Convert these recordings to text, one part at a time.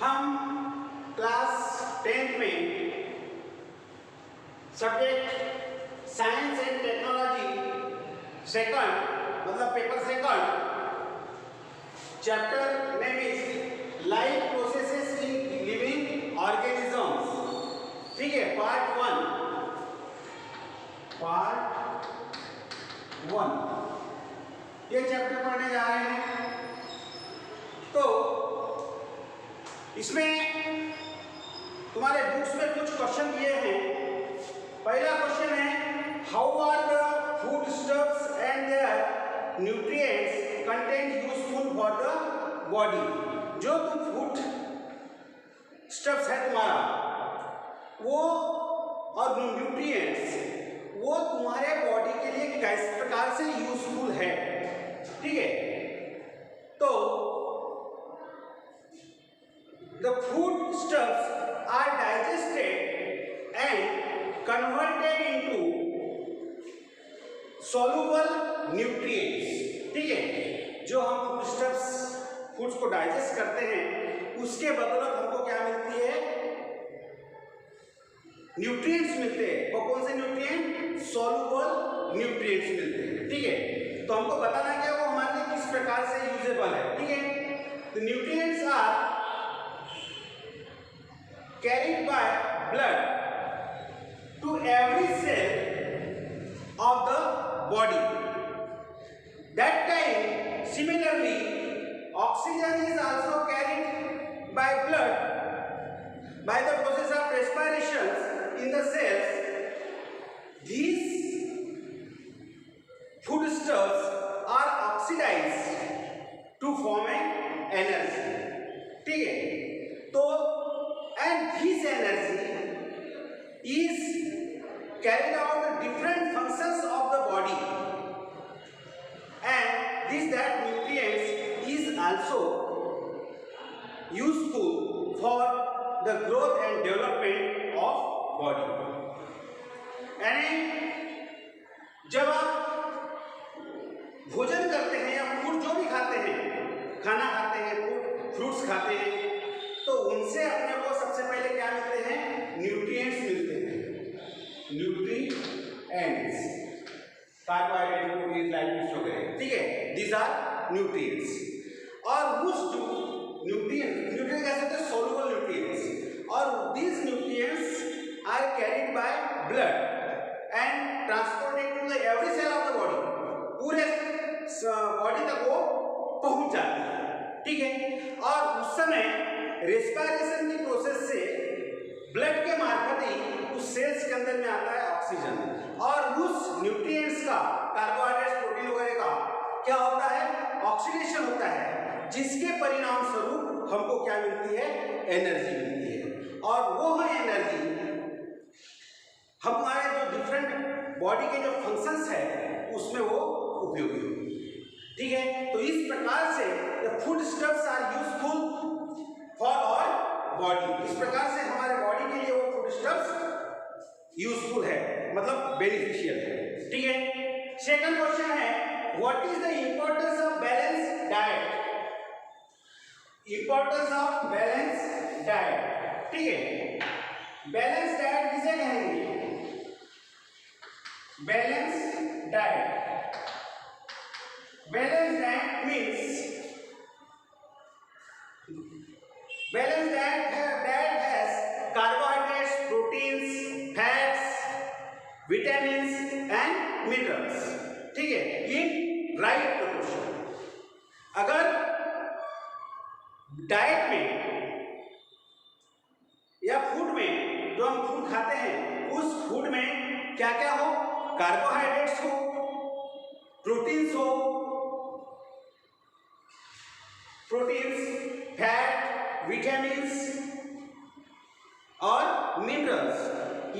हम class 10th में subject science and technology second मतलब paper second chapter name is life processes in living organisms, ठीक है, part 1 ये चैप्टर पढ़ने जा रहे हैं। तो इसमें तुम्हारे बुक्स में कुछ क्वेश्चन दिए हैं। पहला क्वेश्चन है how are the food stuffs and their nutrients content useful for the body. जो तुम फूड स्टफ्स है तुम्हारा वो और न्यूट्रिएंट्स वो तुम्हारे बॉडी के लिए किस प्रकार से यूजफुल है, ठीक है। तो the food stuffs are digested and converted into soluble nutrients, ठीक है। जो हम फूड स्टफ्स फूड्स को डाइजेस्ट करते हैं उसके बदौलत हमको क्या मिलती है, न्यूट्रिएंट्स मिलते हैं। वो कौन से न्यूट्रिएंट, सॉल्युबल न्यूट्रिएंट्स मिलते हैं, ठीक है। तो हमको बताना क्या वो हमारे लिए किस प्रकार से यूजेबल है, ठीक है। तो nutrients are carried by blood to every cell of the body. That time similarly oxygen is also carried by blood by the process of respiration in the cells. These foodstuffs are oxidized to form an energy, ठीक है। तो and this energy is carried out the different functions of the body, and this that nutrients is also useful for the growth and development of body. यानी जब आप भोजन करते हैं या फूड जो भी खाते हैं, खाना खाते हैं, फ्रूट्स खाते हैं, तो उनसे अपने को सबसे पहले क्या मिलते हैं, न्यूट्रिएंट्स मिलते हैं। न्यूट्रिएंट्स कार्बोहाइड्रेट, प्रोटीन, लाइपिड्स वगैरह, ठीक है, दीज आर न्यूट्रिएंट्स। और उस न्यूट्रिएंट कह सकते हैं सॉल्युबल न्यूट्रिएंट्स, और these nutrients are carried by blood and transported to the every cell of the body. पूरे बॉडी तक वो पहुंच जाते हैं, ठीक है। और उस समय रेस्पिरेशन की प्रोसेस से ब्लड के मार्फत ही उस सेल्स के अंदर में आता है ऑक्सीजन, और उस न्यूट्रिएंट्स का, कार्बोहाइड्रेट्स, प्रोटीन वगैरह का क्या होता है, ऑक्सीडेशन होता है, जिसके परिणाम स्वरूप हमको क्या मिलती है, एनर्जी मिलती है। और वो एनर्जी हमारे जो डिफरेंट बॉडी के जो फंक्शंस है उसमें वो उपयोगी होगी, ठीक है। तो इस प्रकार से the food stuffs are useful for our body. इस प्रकार से हमारे बॉडी के लिए वो फूड स्टफ्स यूजफुल है, मतलब बेनिफिशियल है, ठीक है। सेकंड क्वेश्चन है what is the importance of balance diet. Importance of balance diet, ठीक है। बैलेंस डाइट किसे कहेंगे, balance diet, balance diet means balanced diet has carbohydrates, proteins, fats, vitamins and minerals, ठीक है, in right proportion। अगर diet में या food में जो हम फूड खाते हैं उस फूड में क्या क्या हो, कार्बोहाइड्रेट्स हो, प्रोटीन्स हो, फैट, विटामिन्स और मिनरल्स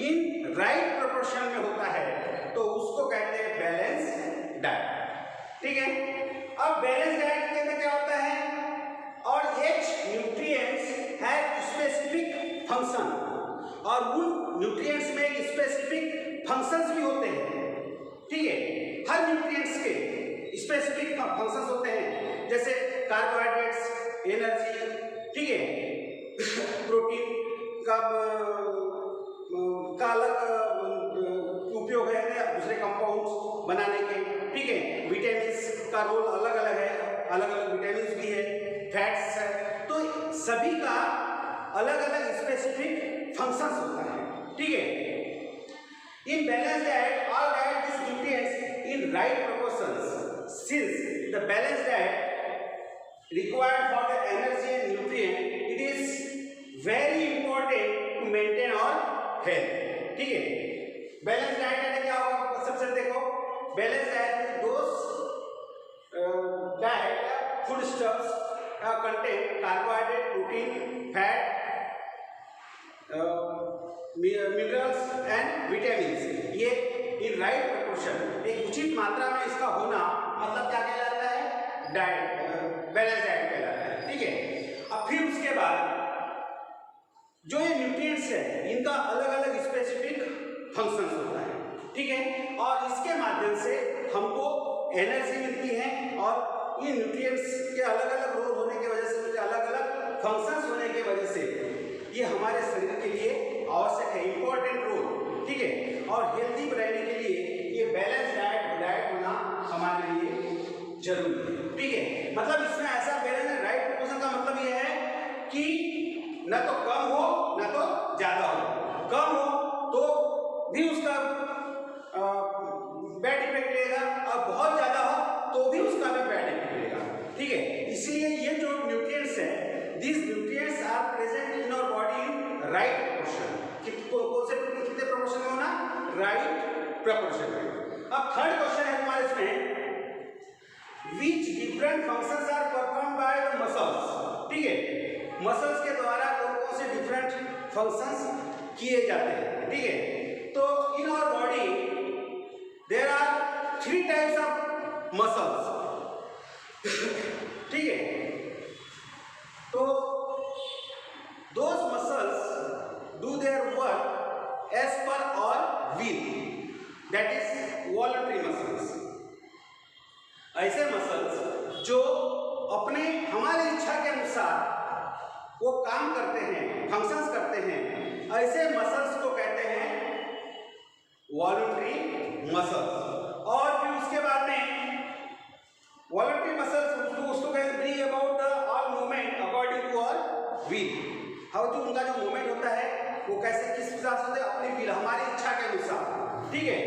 इन राइट प्रोपोर्शन में होता है, तो उसको कहते हैं बैलेंस डाइट, ठीक है। अब बैलेंस डाइट के अंदर क्या होता है, और एच न्यूट्रिएंट्स है स्पेसिफिक फंक्शन, और उन न्यूट्रिएंट्स में एक स्पेसिफिक फंक्शंस भी होते हैं, ठीक है। हर न्यूट्रिएंट्स के स्पेसिफिक फंक्शंस होते हैं, जैसे कार्बोहाइड्रेट्स, एनर्जी, ठीक है, प्रोटीन का अलग उपयोग है दूसरे कंपाउंड्स बनाने के, ठीक है। विटामिन्स का रोल अलग अलग है, अलग अलग विटामिन्स भी है, फैट्स है, तो सभी का अलग अलग स्पेसिफिक फंक्शंस होता है, ठीक है। In balance diet all diet this nutrients in right proportions since the balance diet required for the energy and nutrient, it is very important to maintain our health, ठीक है। बैलेंस डाइट का क्या होगा, सबसे देखो बैलेंस डाइट में those diet food stuffs contain carbohydrate, protein, fat, minerals and vitamins, ये in right proportion, एक उचित मात्रा में इसका होना मतलब क्या कहलाता है, डाइट, बैलेंस डाइट कहलाता है, ठीक है। अब फिर उसके बाद जो ये न्यूट्रिएंट्स है इनका अलग अलग स्पेसिफिक फंक्शंस होता है, ठीक है, और इसके माध्यम से हमको एनर्जी मिलती है और इन न्यूट्रिएंट्स के अलग अलग रोल होने की वजह से, अलग अलग फंक्शंस होने की वजह से ये हमारे शरीर के लिए आवश्यक है, इंपॉर्टेंट रोल, ठीक है। और हेल्दी रहने के लिए ये बैलेंस डाइट होना हमारे लिए जरूरी है, ठीक है। मतलब इसमें ऐसा बैलेंस राइट प्रोपोर्शन का मतलब ये है कि न तो कम हो न तो ज्यादा हो, कम हो तो भी उसका बैड इफेक्ट लेगा और बहुत ज्यादा हो तो भी उसका भी बैड इफेक्ट लेगा, ठीक है। इसीलिए ये जो न्यूट्रिएंट्स हैं, these nutrients are present in our body in right proportion, कितने प्रोपोर्शन में होना, राइट प्रोपोर्शन में। अब थर्ड क्वेश्चन है हमारे इसमें, which different functions are performed by the muscles, ठीक है। मसल्स के द्वारा कौन कौन से डिफरेंट फंक्शंस किए जाते हैं, ठीक है। तो in our body there are 3 types of muscles, ठीक है। तो those muscles do their work as per our will, that is voluntary muscles. ऐसे मसल्स जो अपने हमारी इच्छा के अनुसार वो काम करते हैं, फंक्शंस करते हैं, ऐसे मसल्स को कहते हैं वॉलंटरी मसल्स। और फिर उसके बाद में वॉलंटरी मसल्स उसको कहते हैं bring about the all movement according to our will. How जो उनका जो मूवमेंट होता है वो कैसे, किस हिसाब से होता है, अपनी विल, हमारी इच्छा के अनुसार, ठीक है।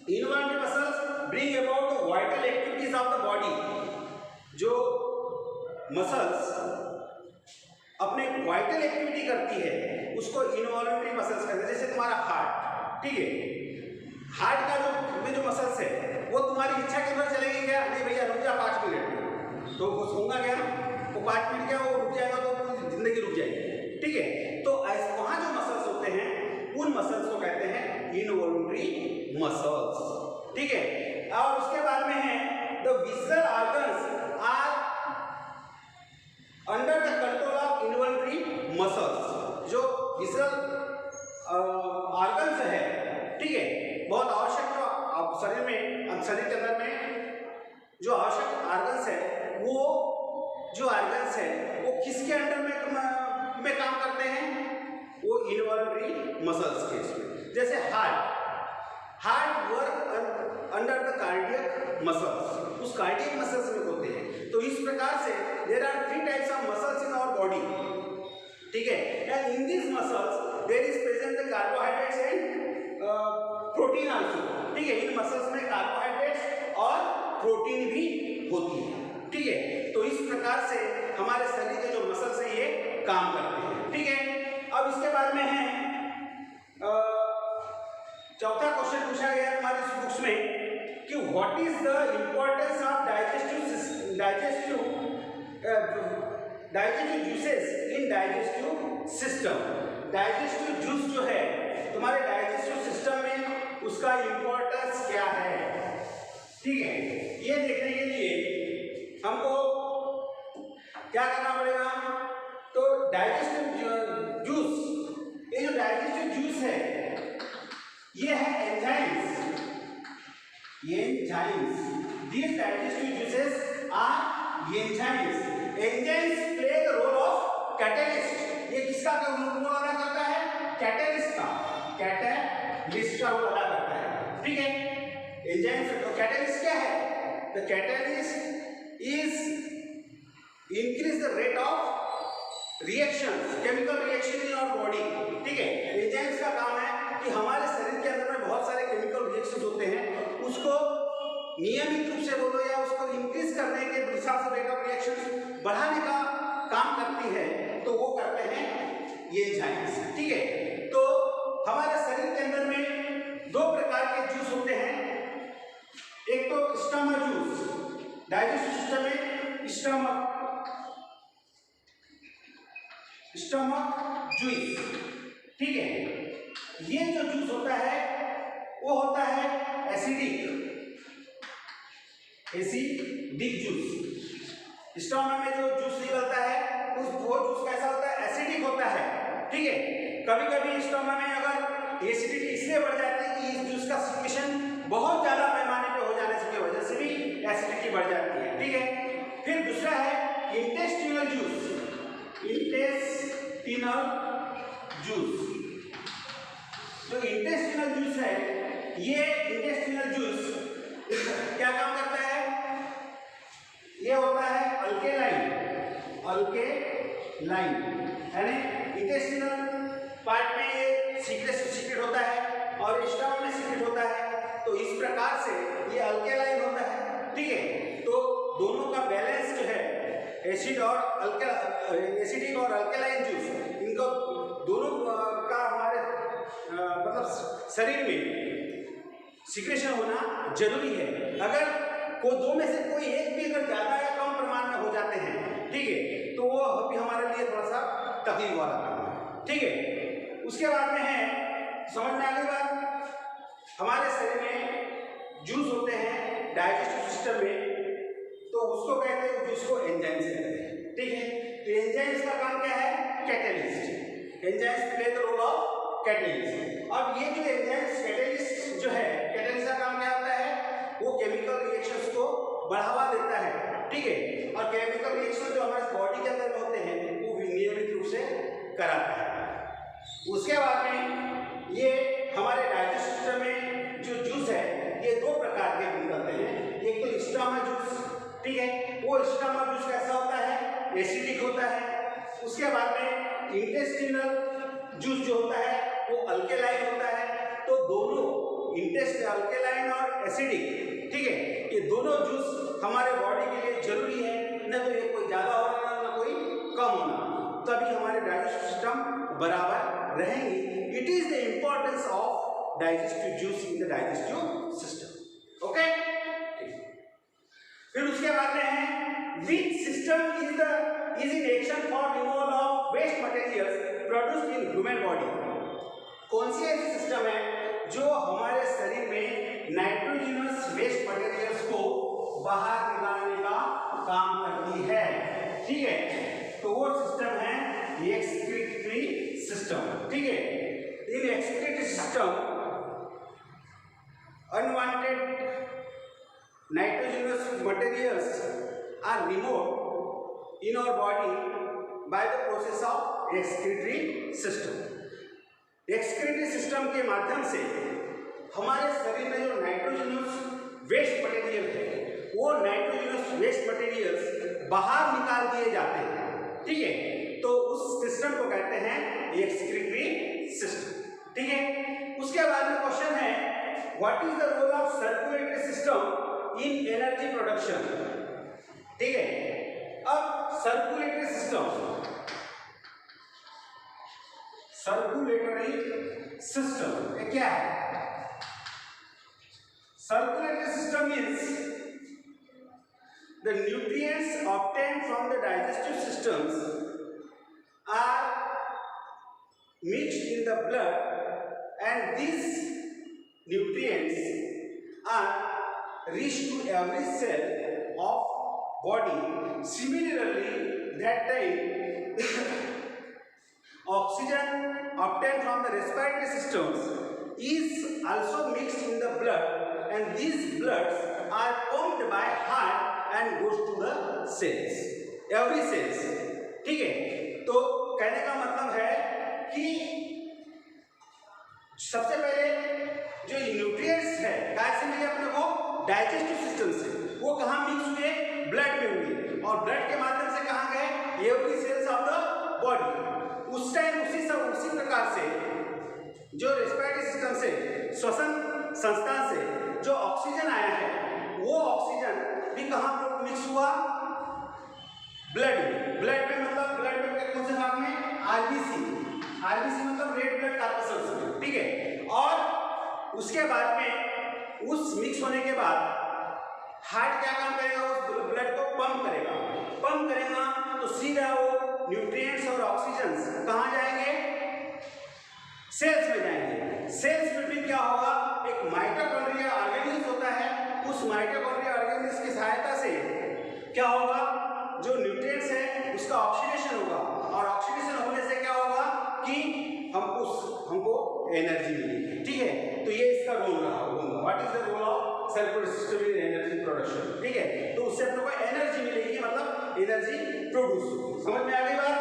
Involuntary muscles bring about the vital activities of the body. जो मसल्स अपने वाइटल एक्टिविटी करती है उसको इनवॉलंटरी मसल्स कहते हैं। जैसे तुम्हारा हार्ट, ठीक है, हार्ट का जो मसल्स है वो तुम्हारी इच्छा के अंदर चलेगी क्या, नहीं भैया रुक जा 5 मिनट, तो वो सोऊंगा क्या, वो 5 मिनट क्या वो रुक जाएगा तो पूरी जिंदगी रुक जाएगी, ठीक है। तो वहाँ जो मसल्स होते हैं उन मसल्स को कहते हैं इनवॉलंटरी मसल्स, ठीक है। और उसके बाद में है the visual organs are under the control of involuntary muscles. जो विजुअल ऑर्गन्स है, ठीक है, बहुत आवश्यक जो शरीर में, शरीर के अंदर में जो आवश्यक ऑर्गन्स है वो किसके अंडर में काम करते हैं, वो इनवॉलंटरी मसल्स के इसमें। जैसे heart work under the cardiac muscles, उस कार्डियक मसल्स में होते हैं। तो इस प्रकार से there are 3 types of muscles in our body, ठीक है। And in this muscles there is present the carbohydrates and protein also, ठीक है। इन मसल्स में कार्बोहाइड्रेट्स और प्रोटीन भी होती है, ठीक है। तो इस प्रकार से हमारे शरीर के जो मसल्स हैं ये काम करते हैं, ठीक है। अब इसके बाद में है चौथा क्वेश्चन पूछा गया हमारे बुक्स में कि what is the importance of digestive juices in digestive system. Digestive juice जो है तुम्हारे डाइजेस्टिव सिस्टम में उसका इंपॉर्टेंस क्या है, ठीक है। ये देखने के लिए हमको क्या करना पड़ेगा, तो डाइजेस्टिव जूस, ये जो डाइजेस्टिव जूस है ये है enzymes. These digestive juices are enzymes. Enzymes play the role of catalyst, ये किसका रोल अदा करता है? कैटलिस्ट का, कैटलिस्ट का रोल अदा करता है, ठीक है। एंजाइम कैटलिस्ट क्या है? The catalyst is increase the rate of reaction, chemical reaction in our body, ठीक है। एंजाइम्स का काम है कि हमारे शरीर के अंदर में बहुत सारे केमिकल रिएक्शंस होते हैं, उसको नियमित रूप से बोलो या उसको इंक्रीज करने के हिसाब से रेट ऑफ रिएक्शन बढ़ाने का काम करती है, तो वो करते हैं ये एंजाइम्स, ठीक है। तो हमारे शरीर के अंदर में दो प्रकार के जूस होते हैं, एक तो स्टमक जूस, डाइजेस्टिव सिस्टम में स्टमक जूस, ठीक है। ये जो जूस होता है वो होता है एसिडिक जूस। स्टमक में जो जूस निकलता है वो जूस कैसा होता है? एसिडिक होता है, ठीक है। कभी कभी स्टमक में अगर एसिडिटी इसलिए बढ़ जाती है कि इस जूस का सिक्रेशन बहुत ज्यादा पैमाने पे हो जाने की वजह से भी एसिडिटी बढ़ जाती है, ठीक है। फिर दूसरा है इंटेस्टिनल जूस, इंटेस्टिनल जूस। जो इंटेस्टिनल जूस है, ये इंटेस्टिनल जूस क्या काम करता है? ये होता है अल्केलाइन, यानी इंटेस्टिनल पार्ट में ये सीक्रेट होता है और स्टमक में सीक्रेट होता है, तो इस प्रकार से ये अल्केलाइन होता है, ठीक है। तो दोनों का बैलेंस जो है एसिडिक और अल्केलाइन जूस, इनको दोनों का हमारे मतलब शरीर में सिक्रेशन होना जरूरी है। अगर को दो में से कोई एक भी अगर ज्यादा या कम प्रमाण में हो जाते हैं, ठीक है, तो वो भी हमारे लिए थोड़ा सा तकलीफ वाला काम है, ठीक है। उसके बाद में है, समझ में आ गई बात? हमारे शरीर में जूस होते हैं डाइजेस्टिव सिस्टम में, तो उसको कहते हैं, जूस को एंजाइम्स कहते हैं, ठीक है। तो एंजाइम्स का काम क्या है? Catalyst. Enzymes play the role of catalyst. अब ये जो एंजाइम्स कैटलिस्ट जो है, कैटलिस्ट का काम क्या होता है? वो केमिकल रिएक्शंस को बढ़ावा देता है, ठीक है। और केमिकल रिएक्शन जो हमारे बॉडी के अंदर होते हैं वो नियमित रूप से कराता है। उसके बाद में ये हमारे डाइजेस्टिव सिस्टम में जो जूस है, ये दो प्रकार के निकलते हैं। एक तो स्टमक जूस, ठीक है, वो स्टमक जूस कैसा होता है? एसिडिक होता है। उसके बाद में इंटेस्टिनल जूस जो होता है वो अल्केलाइन होता है। तो दोनों अल्केलाइन और एसिडिक, ठीक है, ये दोनों जूस हमारे बॉडी के लिए जरूरी है, न तो ये कोई ज्यादा होना न कोई कम होना, तभी हमारे डाइजेस्टिव सिस्टम बराबर रहेंगे। It is the importance of digestive juice in the digestive system, okay. फिर उसके बाद में है which system is in action for removal of waste materials produced in human body. कौन सी ऐसी सिस्टम है जो हमारे शरीर में नाइट्रोजनस वेस्ट मटेरियल्स को बाहर निकालने का काम करती है, ठीक है। तो वो सिस्टम है एक्सक्रीटरी सिस्टम, ठीक है। In excretory system unwanted nitrogenous materials are removed in our body by the process of excretory system. Excretory system के माध्यम से हमारे शरीर में जो नाइट्रोजनस वेस्ट मटेरियल है, वो नाइट्रोजनस वेस्ट मटेरियल्स बाहर निकाल दिए जाते हैं, ठीक है। तो उस सिस्टम को कहते हैं एक्सक्रीटरी सिस्टम, ठीक है। उसके बाद में क्वेश्चन है what is the role of circulatory system in energy production, ठीक है। अब सर्कुलेटरी सिस्टम ये क्या है? Circulatory system means the nutrients obtained from the digestive systems are mixed in the blood and these nutrients are reached to every cell of body. Similarly, that time oxygen obtained from the respiratory systems is also mixed in the blood and these bloods are pumped by heart and goes to the cells, every cells, ठीक है। तो कहने का मतलब है कि सबसे पहले जो न्यूट्रिएंट्स है कहाँ से मिले अपने को, डाइजेस्टिव सिस्टम से। वो कहाँ मिक्स हुए, ब्लड में हुए, और ब्लड के माध्यम से कहाँ गए, every cells of the body. उस टाइम उसी प्रकार से जो रेस्पिरेटरी सिस्टम से, श्वसन संस्था से जो ऑक्सीजन आया है, वो ऑक्सीजन भी कहाँ पर मिक्स हुआ, ब्लड में। ब्लड में मतलब ब्लड में कौन से भाग में, आरबीसी। आरबीसी मतलब रेड ब्लड कॉर्पस्कल्स, ठीक है। और उसके बाद में उस मिक्स होने के बाद हार्ट क्या काम करेगा, उस ब्लड को पंप करेगा तो सीधा वो न्यूट्रिएंट्स और ऑक्सीजन कहाँ जाएंगे, सेल्स में जाएंगे। सेल्स में फिर क्या होगा, एक माइटोकॉन्ड्रिया ऑर्गेनेल्स होता है। उस माइटोकॉन्ड्रिया ऑर्गेनेल्स की सहायता से क्या होगा, जो न्यूट्रिएंट्स है उसका ऑक्सीडेशन होगा, और ऑक्सीडेशन होने से क्या होगा कि हमको एनर्जी मिलेगी, ठीक है। तो ये इसका रोल रहा होगा। What is the role of circulatory system in energy production, ठीक है। तो उससे अपने को एनर्जी मिलेगी, मतलब एनर्जी प्रोड्यूस होगी। समझ में आ गई बात।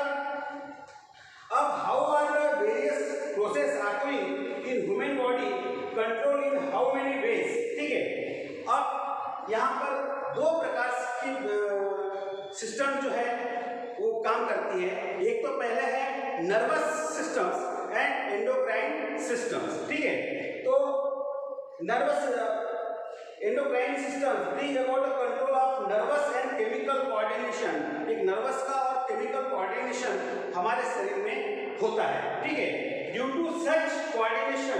अब how are the various process occurring in human body, control in how many ways, ठीक है। अब यहाँ पर दो प्रकार की सिस्टम जो है वो काम करती है। एक तो पहले है nervous systems and endocrine systems, ठीक है। तो nervous endocrine system bring about the control of nervous and chemical coordination. एक नर्वस का और केमिकल कोऑर्डिनेशन हमारे शरीर में होता है, ठीक है। Due to such coordination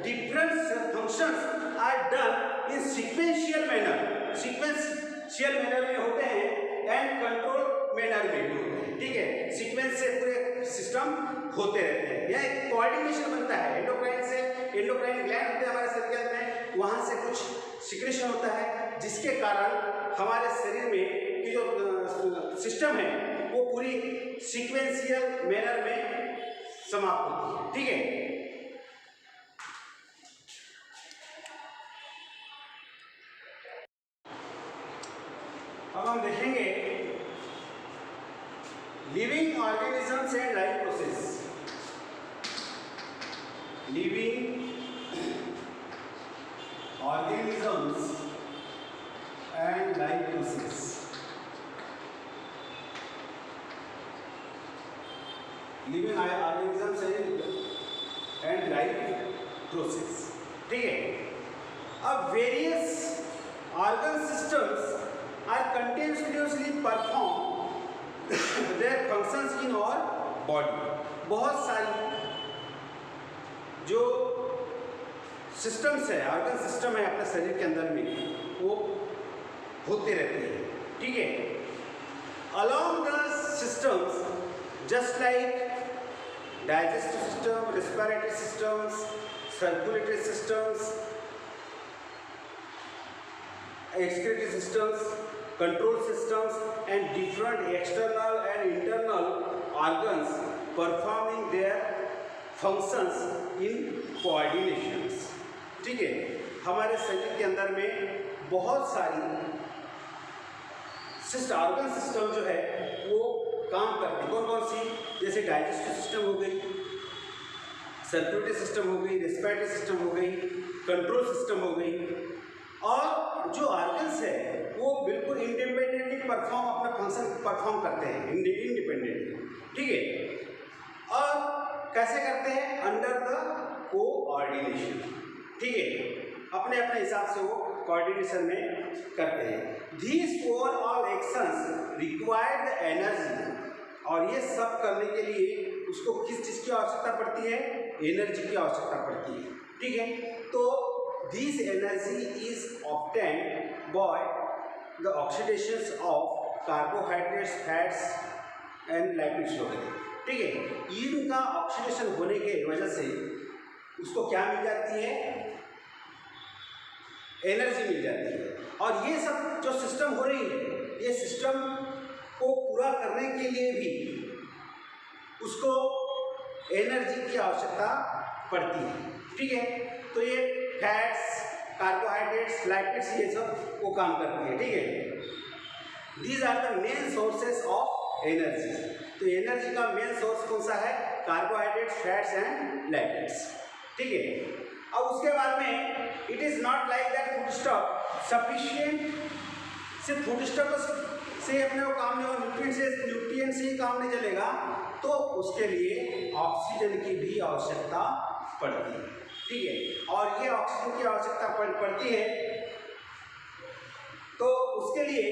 different functions are done in sequential manner. Sequential manner में होते हैं एंड कंट्रोल मैनर में भी होते हैं, ठीक है। सीक्वेंस से पूरे सिस्टम होते रहते हैं। यह एक कोऑर्डिनेशन बनता है एंडोक्राइन से। एंडोक्राइन ग्लैंड होते हैं हमारे शरीर में, वहाँ से कुछ सिक्रेशन होता है, जिसके कारण हमारे शरीर में की जो सिस्टम है वो पूरी सीक्वेंशियल मैनर में समाप्त होती है, ठीक है। अब हम देखेंगे living organisms and life process. Living organisms and life process. Living organisms and life process, ठीक है। अब various organ systems are continuously perform their functions in our body. बहुत सारी जो सिस्टम्स है, ऑर्गन सिस्टम है अपने शरीर के अंदर में, वो होते रहते हैं, ठीक है। Along the systems just like digestive system, respiratory systems, circulatory systems, excretory systems, control systems and different external and internal organs performing their functions in coordinations, ठीक है। हमारे शरीर के अंदर में बहुत सारी ऑर्गन सिस्टम जो है वो काम करती है। कौन कौन सी, जैसे डाइजेस्टिव सिस्टम हो गई, सर्कुलेटरी सिस्टम हो गई, रेस्पिरेटरी सिस्टम हो गई, कंट्रोल सिस्टम हो गई। और जो ऑर्गन्स है वो बिल्कुल इंडिपेंडेंटली अपना फंक्शन परफॉर्म करते हैं, इंडिपेंडेंटली, ठीक है। और कैसे करते हैं, अंडर द कोऑर्डिनेशन, ठीक है। अपने अपने हिसाब से वो कोऑर्डिनेशन में करते हैं। These overall actions required the energy, और ये सब करने के लिए उसको किस चीज़ की आवश्यकता पड़ती है, एनर्जी की आवश्यकता पड़ती है, ठीक है। तो this energy is obtained by the oxidation of carbohydrates, fats and lipids वगैरह, ठीक है। इनका ऑक्सीडेशन होने के वजह से उसको क्या मिल जाती है, एनर्जी मिल जाती है। और ये सब जो सिस्टम हो रही है, ये सिस्टम को पूरा करने के लिए भी उसको एनर्जी की आवश्यकता पड़ती है, ठीक है। तो ये फैट्स, कार्बोहाइड्रेट्स, लिपिड्स, ये सब वो काम करती है, ठीक है। These are the main sources of energy. तो एनर्जी का मेन सोर्स कौन सा है? Carbohydrates, fats and lipids. ठीक है, अब उसके बाद में it is not like that food stock sufficient, सिर्फ फूड स्टॉक से अपने को काम नहीं होगा, न्यूट्रिएंट से ही काम नहीं चलेगा, तो उसके लिए ऑक्सीजन की भी आवश्यकता पड़ती है। ठीक है, और ये ऑक्सीजन की आवश्यकता पड़ती है, तो उसके लिए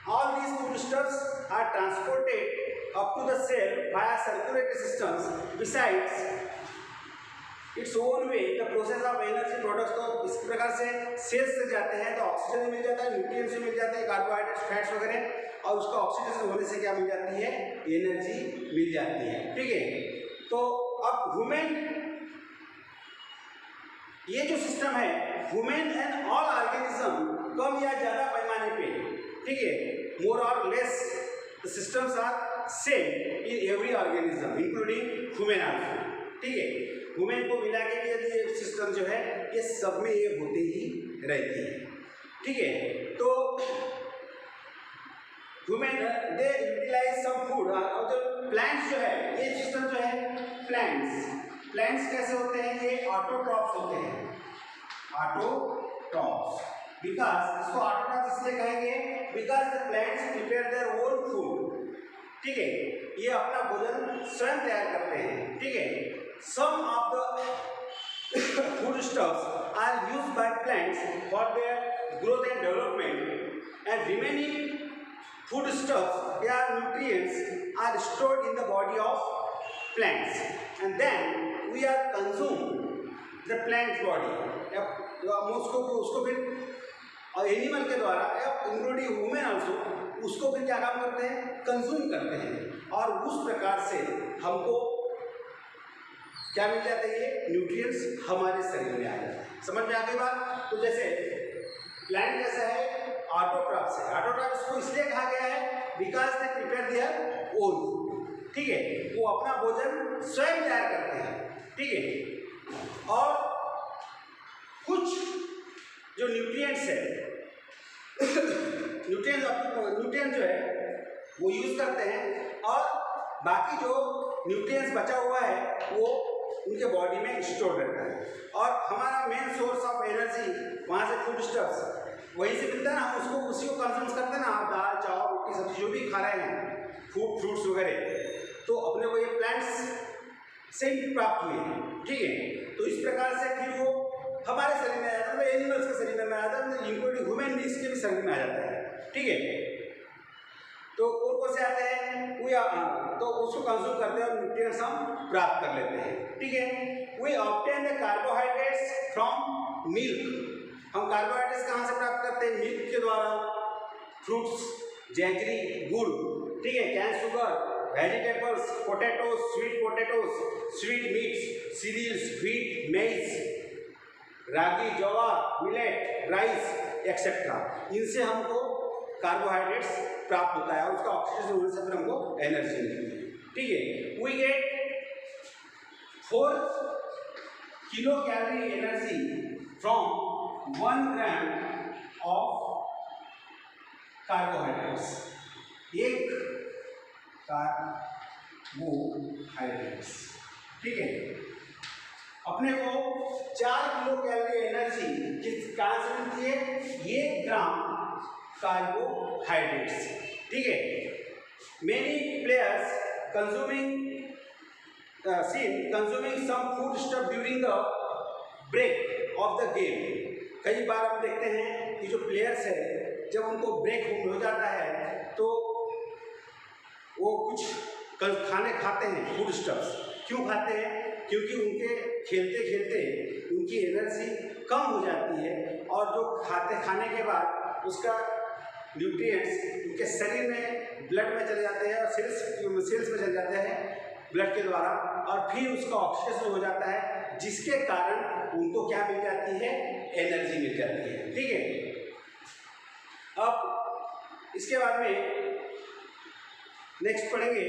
all these foodstuffs are transported up to the cell via circulatory systems besides its own way the process of energy products. तो इस प्रकार से सेल्स से जाते हैं तो ऑक्सीजन मिल जाता है, न्यूट्रिएंट्स मिल जाते हैं, कार्बोहाइड्रेट्स, फैट्स वगैरह, और उसका ऑक्सीडेशन होने से क्या मिल जाती है? एनर्जी मिल जाती है। ठीक है, तो अब ह्यूमन, ये जो सिस्टम है ह्यूमन एंड ऑल ऑर्गेनिज्म कम या ज्यादा पैमाने पे, ठीक है, मोर और less the systems are same in every organism including human also. ठीक है, ह्यूमन को मिला के भी ये सिस्टम जो है ये सब में ये होते ही रहती है। ठीक है, तो human they utilize some food, और जो प्लांट्स जो है, ये सिस्टम जो है प्लांट्स कैसे होते हैं? ये ऑटोट्रॉफ्स होते हैं, ऑटोट्रॉफ्स। बिकॉज इसको ऑटोट्रॉफ्स इसलिए कहेंगे because the plants prepare their own food. ठीक है, ये अपना भोजन स्वयं तैयार करते हैं। ठीक है, some of the foodstuffs are used by plants for their growth and development, and remaining foodstuffs या nutrients are stored in the body of plants, and then we are consume the plant's body, या उसको फिर animal के द्वारा या including human also उसको फिर क्या काम करते हैं? कंज्यूम करते हैं, और उस प्रकार से हमको क्या मिल जाता है? ये न्यूट्रिएंट्स हमारे शरीर में आ जाते हैं। समझ में आ गई बात? तो जैसे प्लांट कैसा है? ऑटोट्रॉफ्स है। ऑटोट्रॉफ्स को इसलिए कहा गया है because they prepare their own. ठीक है, वो अपना भोजन स्वयं तैयार करते हैं। ठीक है, और कुछ जो न्यूट्रिएंट्स है न्यूट्रिएंट जो है वो यूज करते हैं, और बाकी जो न्यूट्रिएंट्स बचा हुआ है वो उनके बॉडी में स्टोर रहता है, और हमारा मेन सोर्स ऑफ एनर्जी वहाँ से फूड स्टफ्स वहीं से मिलता है ना, हम उसको उसी को कंज्यूम करते हैं ना, आप दाल चावल रोटी सब्जी जो भी खा रहे हैं, फ्रूट्स वगैरह, तो अपने को ये प्लांट्स से ही प्राप्त हुए हैं। ठीक है, तो इस प्रकार से फिर वो हमारे शरीर में आ जाता है, एनिमल्स के शरीर में आ जाता है, इंक्लूडिंग ह्यूमन बीइंग्स के भी शरीर में आ जाता है। ठीक है, तो कौन से आते हैं? तो उसको कंज्यूम करते हैं और न्यूट्रिएंट्स हम प्राप्त कर लेते हैं। ठीक है, we obtain the carbohydrates from milk. हम कार्बोहाइड्रेट्स कहाँ से प्राप्त करते हैं? मिल्क के द्वारा, फ्रूट्स, जैगरी, गुड़, ठीक है, cane sugar, vegetables, potatoes, sweet meats, cereals, wheat, maize, ragi, जवार, मिलेट, राइस एक्सेट्रा, इनसे हमको कार्बोहाइड्रेट्स प्राप्त होता है, और उसका ऑक्सीडेशन होने से फिर हमको एनर्जी मिलती है। ठीक है, we get 4 kilo calorie energy from 1 gram of carbohydrates, 1 carbohydrates. ठीक है, अपने को 4 किलो कैलोरी एनर्जी कहाँ से मिलती है? 1 ग्राम कार्बोहाइड्रेट्स। ठीक है, many players consuming some food stuff during the break of the game. कई बार हम देखते हैं कि जो प्लेयर्स है जब उनको ब्रेक हो जाता है तो वो कुछ खाने खाते हैं, फूड स्टफ्स। क्यों खाते हैं? क्योंकि उनके खेलते खेलते उनकी एनर्जी कम हो जाती है, और जो खाने के बाद उसका न्यूट्रिएंट्स उनके शरीर में ब्लड में चले जाते हैं, और सेल्स में चले जाते हैं ब्लड के द्वारा, और फिर उसका ऑक्सीडेशन हो जाता है, जिसके कारण उनको क्या मिल जाती है? एनर्जी मिल जाती है। ठीक है, अब इसके बाद में नेक्स्ट पढ़ेंगे